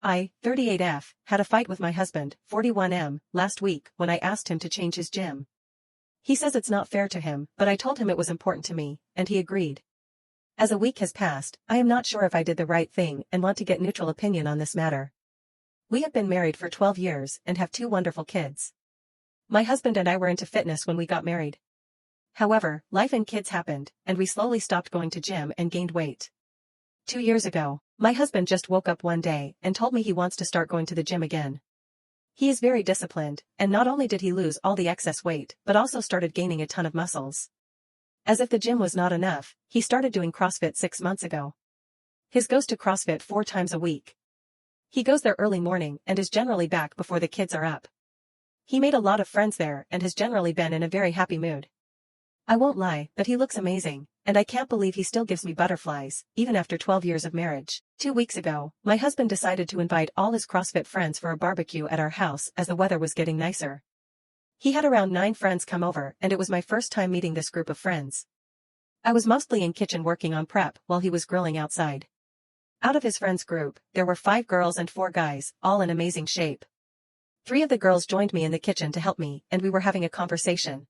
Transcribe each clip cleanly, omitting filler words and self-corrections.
I, 38F, had a fight with my husband, 41M, last week when I asked him to change his gym. He says it's not fair to him, but I told him it was important to me, and he agreed. As a week has passed, I am not sure if I did the right thing and want to get neutral opinion on this matter. We have been married for 12 years and have 2 wonderful kids. My husband and I were into fitness when we got married. However, life and kids happened, and we slowly stopped going to gym and gained weight. 2 years ago, my husband just woke up one day and told me he wants to start going to the gym again. He is very disciplined, and not only did he lose all the excess weight, but also started gaining a ton of muscles. As if the gym was not enough, he started doing CrossFit 6 months ago. His goes to CrossFit 4 times a week. He goes there early morning and is generally back before the kids are up. He made a lot of friends there and has generally been in a very happy mood. I won't lie, but he looks amazing, and I can't believe he still gives me butterflies, even after 12 years of marriage. 2 weeks ago, my husband decided to invite all his CrossFit friends for a barbecue at our house as the weather was getting nicer. He had around 9 friends come over and it was my first time meeting this group of friends. I was mostly in kitchen working on prep while he was grilling outside. Out of his friends group, there were 5 girls and 4 guys, all in amazing shape. 3 of the girls joined me in the kitchen to help me and we were having a conversation.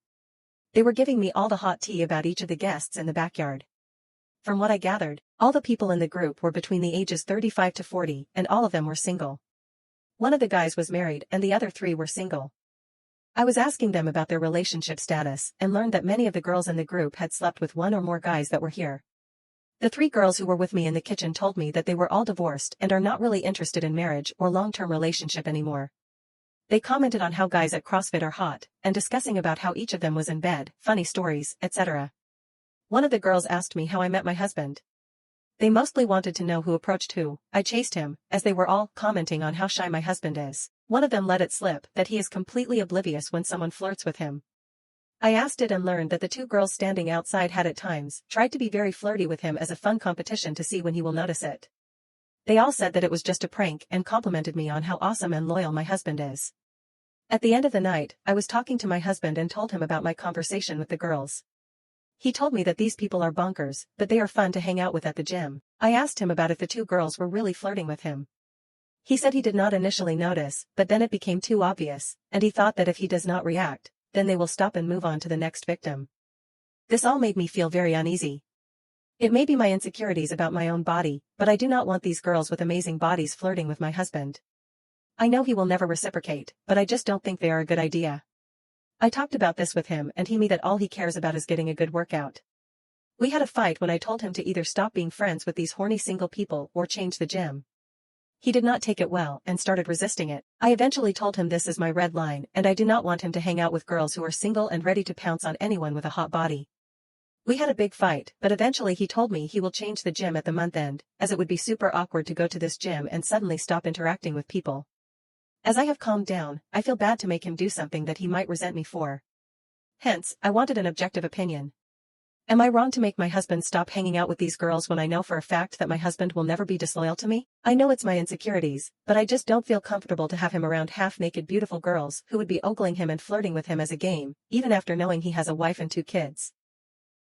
They were giving me all the hot tea about each of the guests in the backyard. From what I gathered, all the people in the group were between the ages 35 to 40 and all of them were single. One of the guys was married and the other 3 were single. I was asking them about their relationship status and learned that many of the girls in the group had slept with 1 or more guys that were here. The 3 girls who were with me in the kitchen told me that they were all divorced and are not really interested in marriage or long-term relationship anymore. They commented on how guys at CrossFit are hot, and discussing about how each of them was in bed, funny stories, etc. One of the girls asked me how I met my husband. They mostly wanted to know who approached who. I chased him, as they were all commenting on how shy my husband is. One of them let it slip that he is completely oblivious when someone flirts with him. I asked it and learned that the 2 girls standing outside had at times tried to be very flirty with him as a fun competition to see when he will notice it. They all said that it was just a prank and complimented me on how awesome and loyal my husband is. At the end of the night, I was talking to my husband and told him about my conversation with the girls. He told me that these people are bonkers, but they are fun to hang out with at the gym. I asked him about if the 2 girls were really flirting with him. He said he did not initially notice, but then it became too obvious, and he thought that if he does not react, then they will stop and move on to the next victim. This all made me feel very uneasy. It may be my insecurities about my own body, but I do not want these girls with amazing bodies flirting with my husband. I know he will never reciprocate, but I just don't think they are a good idea. I talked about this with him and he me that all he cares about is getting a good workout. We had a fight when I told him to either stop being friends with these horny single people or change the gym. He did not take it well and started resisting it. I eventually told him this is my red line and I do not want him to hang out with girls who are single and ready to pounce on anyone with a hot body. We had a big fight, but eventually he told me he will change the gym at the month end, as it would be super awkward to go to this gym and suddenly stop interacting with people. As I have calmed down, I feel bad to make him do something that he might resent me for. Hence, I wanted an objective opinion. Am I wrong to make my husband stop hanging out with these girls when I know for a fact that my husband will never be disloyal to me? I know it's my insecurities, but I just don't feel comfortable to have him around half-naked beautiful girls who would be ogling him and flirting with him as a game, even after knowing he has a wife and 2 kids.